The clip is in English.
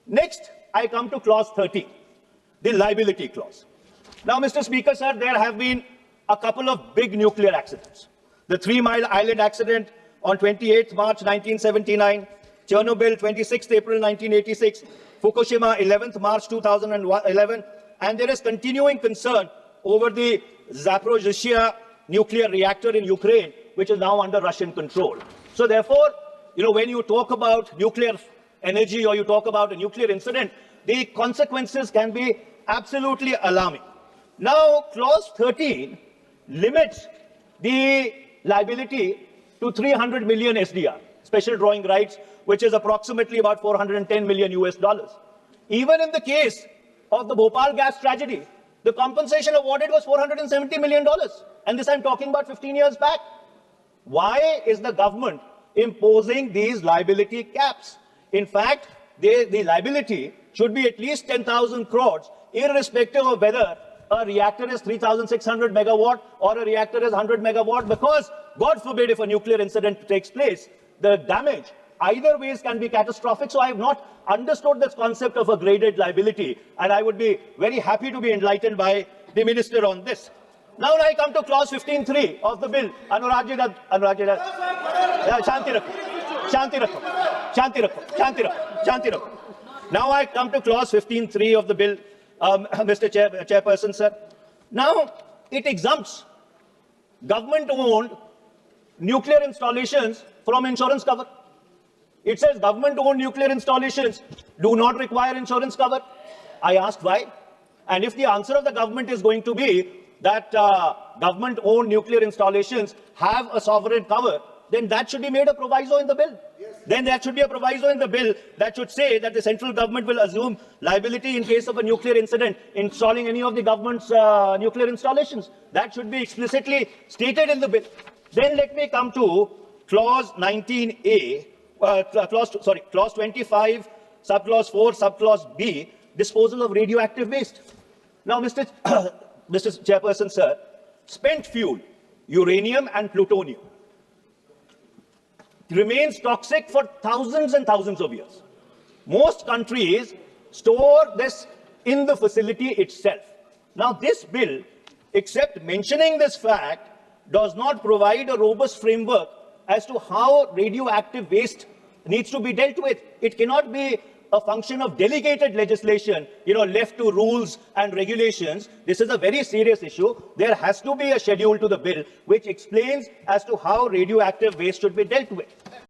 Next, I come to clause 30, the liability clause. Now, Mr. Speaker, sir, there have been a couple of big nuclear accidents. The 3 Mile Island accident on 28th March 1979, Chernobyl 26th April 1986, Fukushima 11th March 2011, and there is continuing concern over the Zaporizhzhia nuclear reactor in Ukraine, which is now under Russian control. So therefore, when you talk about nuclear energy or you talk about a nuclear incident, the consequences can be absolutely alarming. Now, clause 13 limits the liability to 300 million SDR, special drawing rights, which is approximately about 410 million US dollars. Even in the case of the Bhopal gas tragedy, the compensation awarded was $470 million. And this I'm talking about 15 years back. Why is the government imposing these liability caps? In fact, the liability should be at least 10,000 crores, irrespective of whether a reactor is 3,600 megawatt or a reactor is 100 megawatt, because, God forbid, if a nuclear incident takes place, the damage either ways can be catastrophic. So I have not understood this concept of a graded liability, and I would be very happy to be enlightened by the minister on this. Now I come to clause 15.3 of the bill. Shanti Rakho. Now I come to clause 15.3 of the bill, Mr. Chairperson, sir. Now it exempts government-owned nuclear installations from insurance cover. It says government-owned nuclear installations do not require insurance cover. I asked why. And if the answer of the government is going to be that government-owned nuclear installations have a sovereign cover, then that should be made a proviso in the bill. Yes. Then there should be a proviso in the bill that should say that the central government will assume liability in case of a nuclear incident installing any of the government's nuclear installations. That should be explicitly stated in the bill. Then let me come to clause 19A, clause 25, subclause 4, subclause B, disposal of radioactive waste. Now, Mr. Chairperson, sir, spent fuel, uranium and plutonium remains toxic for thousands and thousands of years. Most countries store this in the facility itself. Now, this bill, except mentioning this fact, does not provide a robust framework as to how radioactive waste needs to be dealt with. It cannot be a function of delegated legislation, left to rules and regulations. This is a very serious issue. There has to be a schedule to the bill which explains as to how radioactive waste should be dealt with.